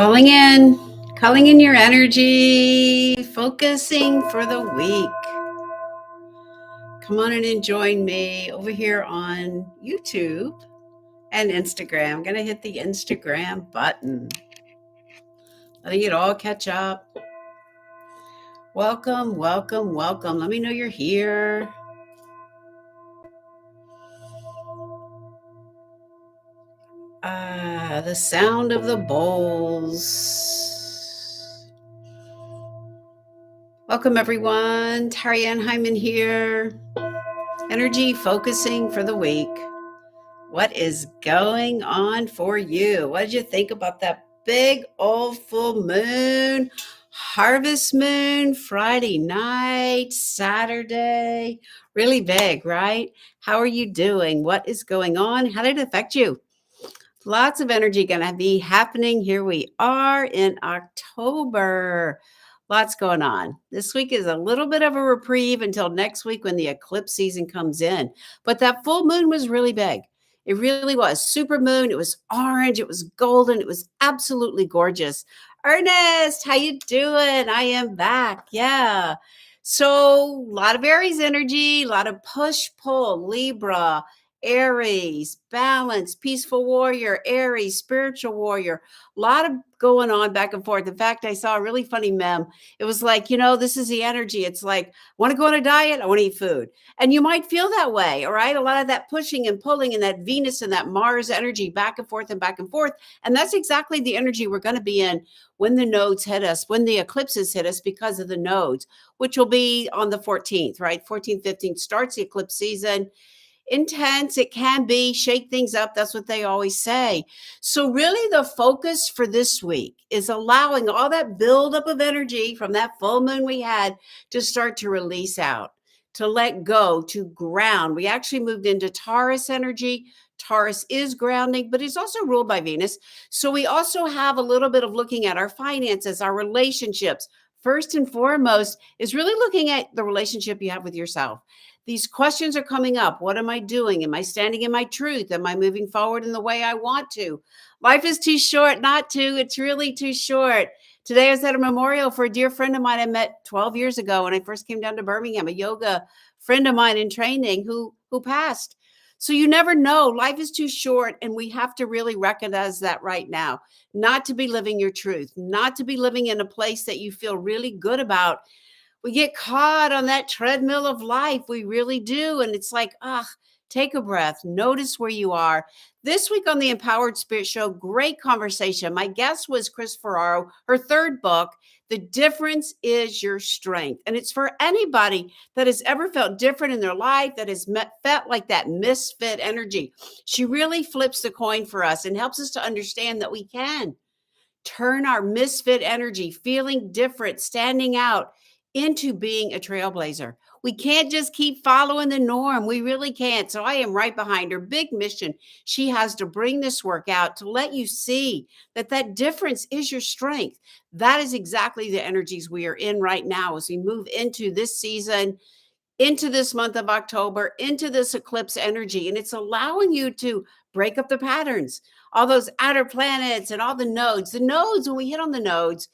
Calling in your energy, focusing for the week. Come on in and join me over here on YouTube and Instagram. I'm going to hit the Instagram button, letting it all catch up. Welcome, welcome, welcome. Let me know you're here. The sound of the bowls. Welcome, everyone. Tarianne Hyman here. Energy focusing for the week. What is going on for you? What did you think about that big old full moon, harvest moon, Friday night, Saturday? Really big, right? How are you doing? What is going on? How did it affect you? Lots of energy going to be happening. Here we are in October. Lots going on. This week is a little bit of a reprieve until next week when the eclipse season comes in. But that full moon was really big. It really was. Super moon. It was orange. It was golden. It was absolutely gorgeous. Ernest, how you doing? I am back. Yeah. So a lot of Aries energy, a lot of push pull, Libra, Aries, balance, peaceful warrior, Aries, spiritual warrior. A lot of going on back and forth. In fact, I saw a really funny meme. It was like, this is the energy. It's like, want to go on a diet? I want to eat food. And you might feel that way, all right? A lot of that pushing and pulling and that Venus and that Mars energy back and forth and back and forth. And that's exactly the energy we're going to be in when the nodes hit us, when the eclipses hit us because of the nodes, which will be on the 14th, right? 14th, 15th starts the eclipse season. Intense it can be, shake things up, that's what they always say. So really the focus for this week is allowing all that buildup of energy from that full moon we had to start to release out, to let go, to ground. We actually moved into Taurus energy. Taurus is grounding, but it's also ruled by Venus. So we also have a little bit of looking at our finances, our relationships. First and foremost is really looking at the relationship you have with yourself. These questions are coming up. What am I doing? Am I standing in my truth? Am I moving forward in the way I want to? Life is too short not to. It's really too short. Today I was at a memorial for a dear friend of mine I met 12 years ago when I first came down to Birmingham, a yoga friend of mine in training who passed. So you never know. Life is too short, and we have to really recognize that right now. Not to be living your truth, not to be living in a place that you feel really good about. We get caught on that treadmill of life. We really do. And it's like, take a breath, notice where you are. This week on the Empowered Spirit Show, great conversation. My guest was Chris Ferraro, her third book, The Difference is Your Strength. And it's for anybody that has ever felt different in their life, that has felt like that misfit energy. She really flips the coin for us and helps us to understand that we can turn our misfit energy, feeling different, standing out, into being a trailblazer. We can't just keep following the norm. We really can't. So I am right behind her. Big mission she has to bring this work out to let you see that difference is your strength. That is exactly the energies we are in right now as we move into this season, into this month of October, into this eclipse energy. And it's allowing you to break up the patterns, all those outer planets and all the nodes. The nodes, when we hit on the nodes,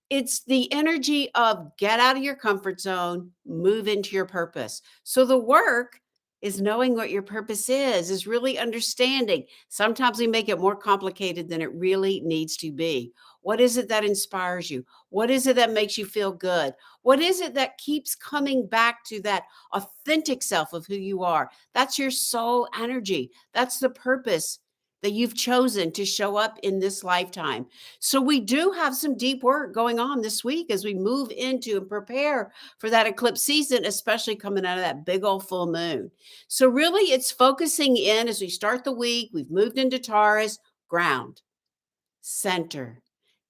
it's the energy of get out of your comfort zone, move into your purpose. So the work is knowing what your purpose is really understanding. Sometimes we make it more complicated than it really needs to be. What is it that inspires you? What is it that makes you feel good? What is it that keeps coming back to that authentic self of who you are? That's your soul energy. That's the purpose that you've chosen to show up in this lifetime. So we do have some deep work going on this week as we move into and prepare for that eclipse season, especially coming out of that big old full moon. So really it's focusing in as we start the week. We've moved into Taurus, ground, center.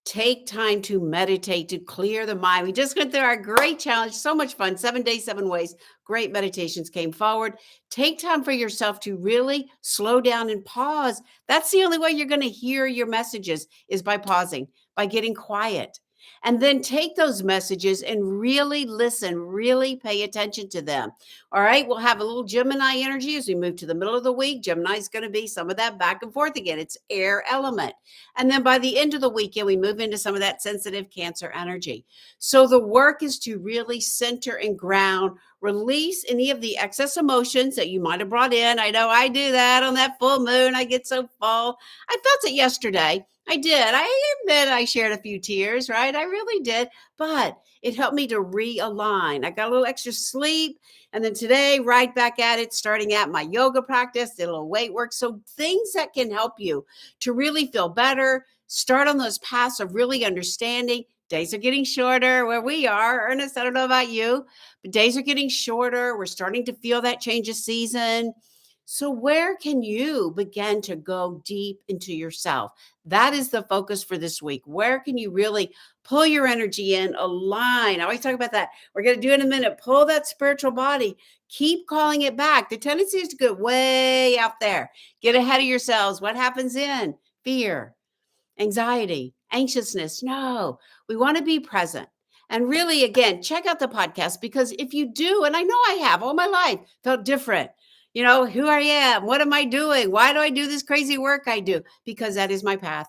Take time to meditate, to clear the mind. We just went through our great challenge. So much fun. 7 days, 7 ways. Great meditations came forward. Take time for yourself to really slow down and pause. That's the only way you're going to hear your messages is by pausing, by getting quiet. And then take those messages and really listen, really pay attention to them. All right. We'll have a little Gemini energy as we move to the middle of the week. Gemini is going to be some of that back and forth again. It's air element. And then by the end of the weekend, we move into some of that sensitive Cancer energy. So the work is to really center and ground, release any of the excess emotions that you might have brought in. I know I do that on that full moon. I get so full. I felt it yesterday. I did. I admit I shared a few tears, right? I really did. But it helped me to realign. I got a little extra sleep. And then today, right back at it, starting at my yoga practice, did a little weight work. So things that can help you to really feel better, start on those paths of really understanding. Days are getting shorter where we are. Ernest, I don't know about you, but days are getting shorter. We're starting to feel that change of season. So, where can you begin to go deep into yourself? That is the focus for this week. Where can you really pull your energy in, align? I always talk about that. We're going to do it in a minute. Pull that spiritual body, keep calling it back. The tendency is to go way out there, get ahead of yourselves. What happens in fear, anxiety, anxiousness? No, we want to be present. And really, again, check out the podcast because if you do, and I know I have all my life felt different, who I am, what am I doing? Why do I do this crazy work I do? Because that is my path.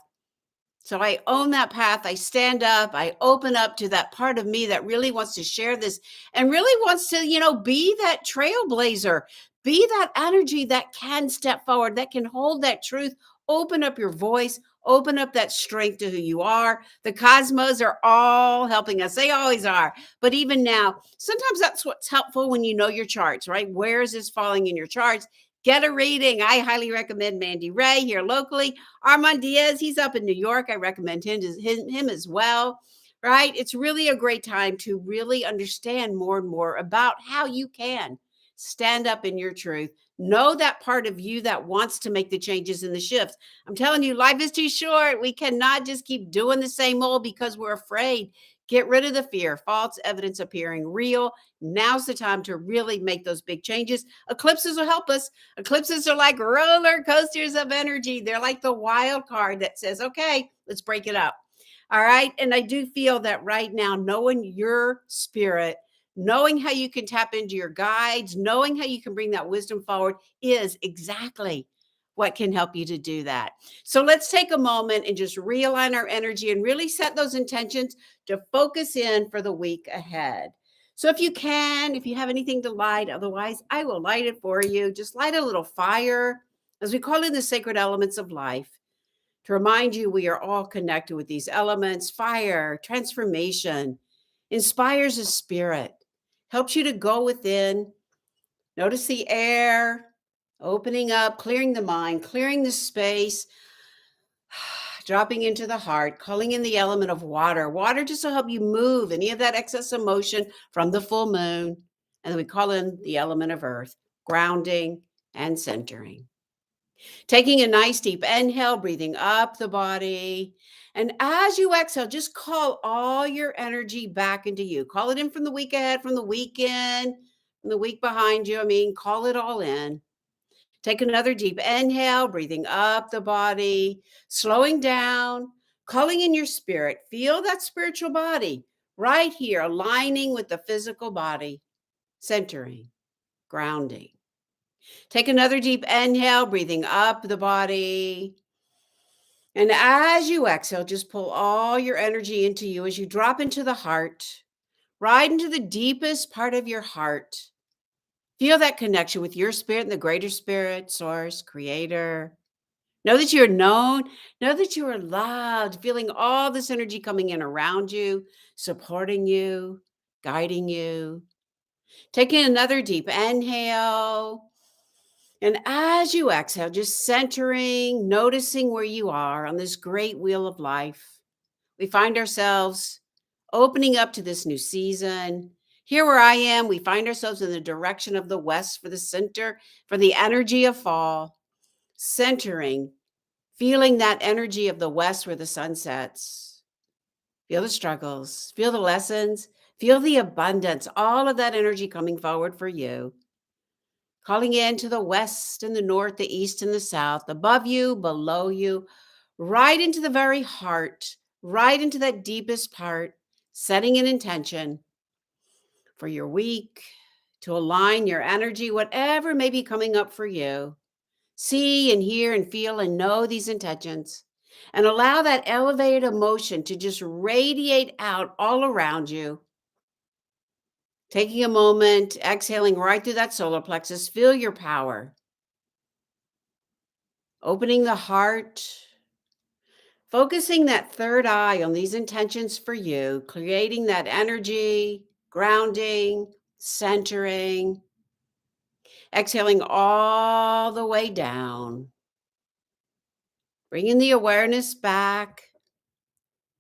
So I own that path. I stand up. I open up to that part of me that really wants to share this and really wants to, be that trailblazer, be that energy that can step forward, that can hold that truth, open up your voice, open up that strength to who you are. The cosmos are all helping us. They always are. But even now, sometimes that's what's helpful when you know your charts, right? Where is this falling in your charts? Get a reading. I highly recommend Mandy Ray here locally. Armand Diaz, he's up in New York. I recommend him as well, right? It's really a great time to really understand more and more about how you can stand up in your truth. Know that part of you that wants to make the changes and the shifts. I'm telling you, life is too short. We cannot just keep doing the same old because we're afraid. Get rid of the fear, false evidence appearing real. Now's the time to really make those big changes. Eclipses will help us. Eclipses are like roller coasters of energy. They're like the wild card that says, okay, let's break it up. All right. And I do feel that right now, knowing your spirit, knowing how you can tap into your guides, knowing how you can bring that wisdom forward is exactly what can help you to do that. So let's take a moment and just realign our energy and really set those intentions to focus in for the week ahead. So if you can, if you have anything to light, otherwise I will light it for you. Just light a little fire, as we call it the sacred elements of life, to remind you we are all connected with these elements. Fire, transformation, inspires a spirit, helps you to go within, notice the air, opening up, clearing the mind, clearing the space, dropping into the heart, calling in the element of water. Water just to help you move any of that excess emotion from the full moon. And then we call in the element of earth, grounding and centering. Taking a nice deep inhale, breathing up the body. And as you exhale, just call all your energy back into you. Call it in from the week ahead, from the weekend, from the week behind you. Call it all in. Take another deep inhale, breathing up the body, slowing down, calling in your spirit. Feel that spiritual body right here, aligning with the physical body, centering, grounding. Take another deep inhale, breathing up the body. And as you exhale, just pull all your energy into you as you drop into the heart, right into the deepest part of your heart. Feel that connection with your spirit and the greater spirit, source, creator. Know that you're known. Know that you are loved, feeling all this energy coming in around you, supporting you, guiding you. Taking another deep inhale. And as you exhale, just centering, noticing where you are on this great wheel of life. We find ourselves opening up to this new season. Here where I am, we find ourselves in the direction of the west for the center, for the energy of fall, centering, feeling that energy of the west where the sun sets. Feel the struggles, feel the lessons, feel the abundance, all of that energy coming forward for you. Calling in to the west and the north, the east and the south, above you, below you, right into the very heart, right into that deepest part, setting an intention for your week to align your energy, whatever may be coming up for you. See and hear and feel and know these intentions and allow that elevated emotion to just radiate out all around you. Taking a moment, exhaling right through that solar plexus, feel your power. Opening the heart, focusing that third eye on these intentions for you, creating that energy, grounding, centering, exhaling all the way down, bringing the awareness back,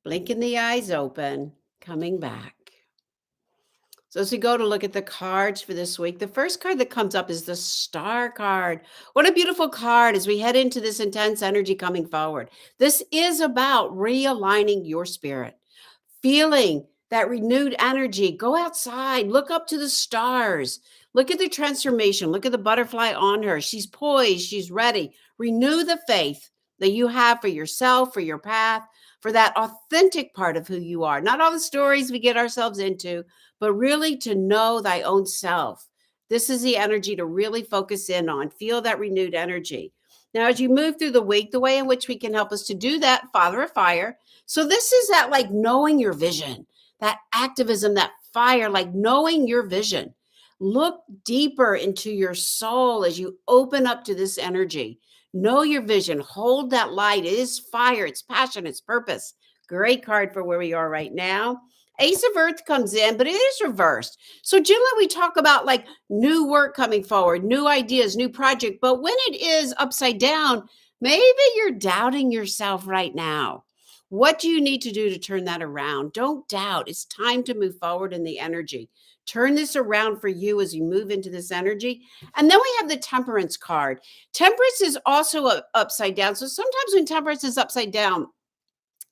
blinking the eyes open, coming back. So as we go to look at the cards for this week, the first card that comes up is the Star card. What a beautiful card as we head into this intense energy coming forward. This is about realigning your spirit, feeling that renewed energy. Go outside, look up to the stars, look at the transformation, look at the butterfly on her. She's poised, she's ready. Renew the faith that you have for yourself, for your path, for that authentic part of who you are. Not all the stories we get ourselves into, but really to know thy own self. This is the energy to really focus in on, feel that renewed energy. Now, as you move through the week, the way in which we can help us to do that, Father of Fire. So, this is that like knowing your vision, that activism, that fire, like knowing your vision. Look deeper into your soul as you open up to this energy. Know your vision, hold that light. It is fire, it's passion, it's purpose. Great card for where we are right now. Ace of Earth comes in, but it is reversed. So generally we talk about like new work coming forward, new ideas, new project. But when it is upside down, maybe you're doubting yourself right now. What do you need to do to turn that around? Don't doubt. It's time to move forward in the energy. Turn this around for you as you move into this energy. And then we have the Temperance card. Temperance is also upside down. So sometimes when Temperance is upside down,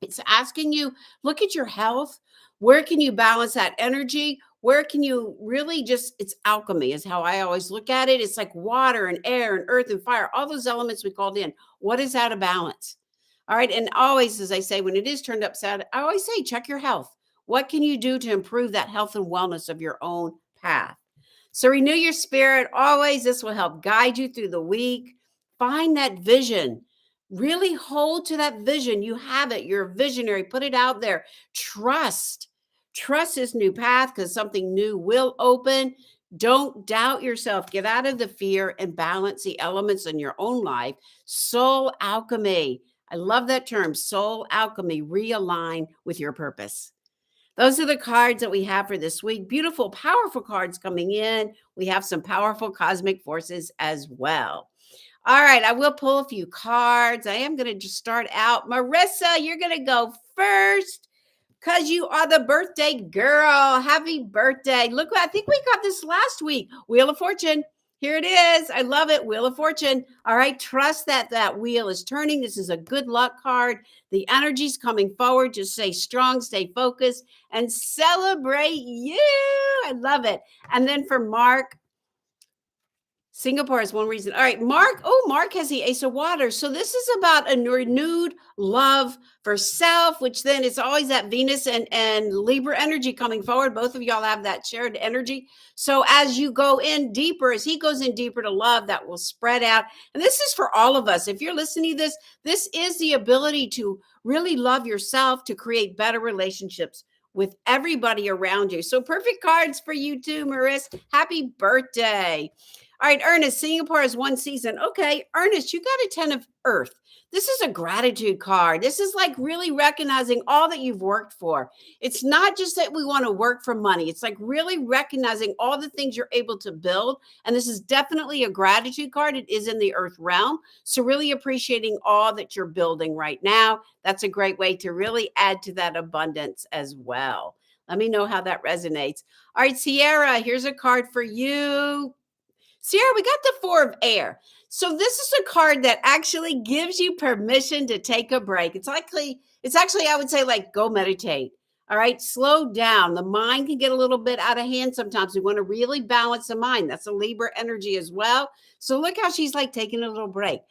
it's asking you, look at your health. Where can you balance that energy? Where can you really just, it's alchemy, is how I always look at it. It's like water and air and earth and fire, all those elements we called in. What is out of balance? All right. And always, as I say, when it is turned upside, I always say, check your health. What can you do to improve that health and wellness of your own path? So renew your spirit. Always, this will help guide you through the week. Find that vision. Really hold to that vision. You have it. You're a visionary. Put it out there. Trust. Trust this new path because something new will open. Don't doubt yourself. Get out of the fear and balance the elements in your own life. Soul alchemy. I love that term, soul alchemy. Realign with your purpose. Those are the cards that we have for this week. Beautiful, powerful cards coming in. We have some powerful cosmic forces as well. All right, I will pull a few cards. I am going to just start out. Marissa, you're going to go first because you are the birthday girl. Happy birthday. Look, I think we got this last week. Wheel of Fortune. Here it is. I love it. Wheel of Fortune. All right. Trust that that wheel is turning. This is a good luck card. The energy's coming forward. Just stay strong, stay focused, and celebrate you. I love it. And then for Mark, Singapore is one reason. All right, Mark. Oh, Mark has the Ace of Water. So this is about a renewed love for self, which then is always that Venus and Libra energy coming forward. Both of y'all have that shared energy. So as you go in deeper, as he goes in deeper to love, that will spread out. And this is for all of us. If you're listening to this, this is the ability to really love yourself, to create better relationships with everybody around you. So perfect cards for you too, Maris. Happy birthday. All right, Ernest, Singapore is one season. Okay, Ernest, you got a 10 of Earth. This is a gratitude card. This is like really recognizing all that you've worked for. It's not just that we want to work for money. It's like really recognizing all the things you're able to build. And this is definitely a gratitude card. It is in the Earth realm. So really appreciating all that you're building right now. That's a great way to really add to that abundance as well. Let me know how that resonates. All right, Sierra, here's a card for you. Sierra, we got the Four of Air. So this is a card that actually gives you permission to take a break. It's actually, I would say, like, go meditate. All right, slow down. The mind can get a little bit out of hand sometimes. We want to really balance the mind. That's a Libra energy as well. So look how she's like taking a little break.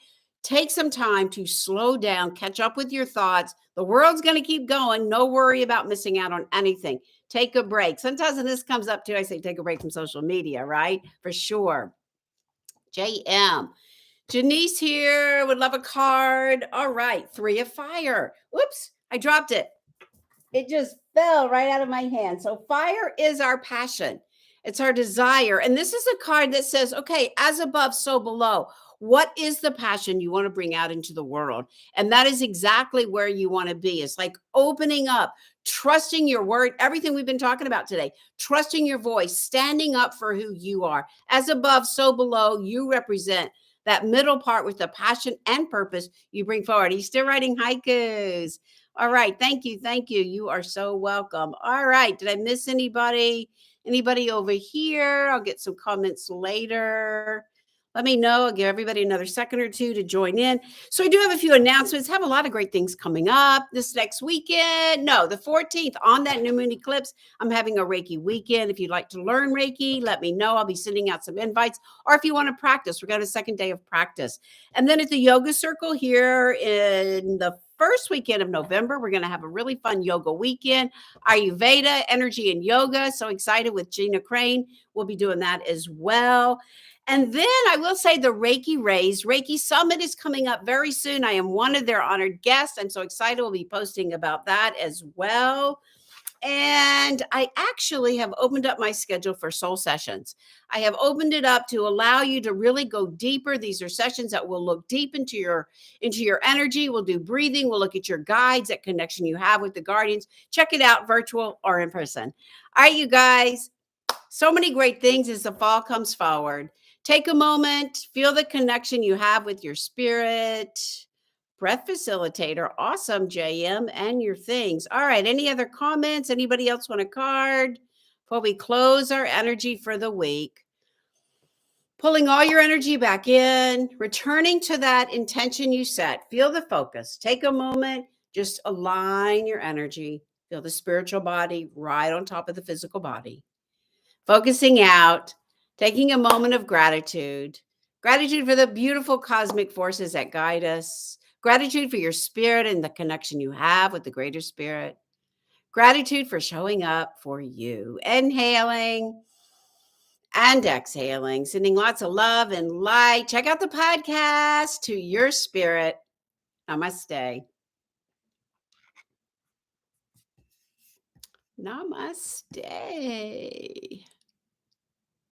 Take some time to slow down, catch up with your thoughts. The world's going to keep going. No worry about missing out on anything. Take a break. Sometimes when this comes up too, I say take a break from social media, right? For sure. JM. Janice here would love a card. All right. 3 of fire. Whoops. I dropped it. It just fell right out of my hand. So fire is our passion. It's our desire. And this is a card that says, okay, as above, so below. What is the passion you want to bring out into the world? And that is exactly where you want to be. It's like opening up, trusting your word, everything we've been talking about today, trusting your voice, standing up for who you are. As above, so below, you represent that middle part with the passion and purpose you bring forward. He's still writing haikus. All right. Thank you. Thank you. You are so welcome. All right. Did I miss anybody? Anybody over here? I'll get some comments later. Let me know. I'll give everybody another second or two to join in. So I do have a few announcements. Have a lot of great things coming up this next weekend. No, the 14th on that new moon eclipse, I'm having a Reiki weekend. If you'd like to learn Reiki, let me know. I'll be sending out some invites. Or if you want to practice, we're going to a second day of practice. And then at the Yoga Circle here in the first weekend of November, we're going to have a really fun yoga weekend. Ayurveda, energy, and yoga. So excited with Gina Crane. We'll be doing that as well. And then I will say the Reiki Raise Reiki Summit is coming up very soon. I am one of their honored guests. I'm so excited. We'll be posting about that as well. And I actually have opened up my schedule for soul sessions. I have opened it up to allow you to really go deeper. These are sessions that will look deep into your energy. We'll do breathing. We'll look at your guides, that connection you have with the guardians. Check it out, virtual or in person. All right, you guys. So many great things as the fall comes forward. Take a moment, feel the connection you have with your spirit. Breath facilitator. Awesome, JM, and your things. All right. Any other comments? Anybody else want a card before we close our energy for the week? Pulling all your energy back in, returning to that intention you set. Feel the focus. Take a moment, just align your energy. Feel the spiritual body right on top of the physical body. Focusing out, taking a moment of gratitude. Gratitude for the beautiful cosmic forces that guide us. Gratitude for your spirit and the connection you have with the greater spirit. Gratitude for showing up for you. Inhaling and exhaling, sending lots of love and light. Check out the podcast To Your Spirit. Namaste. Namaste.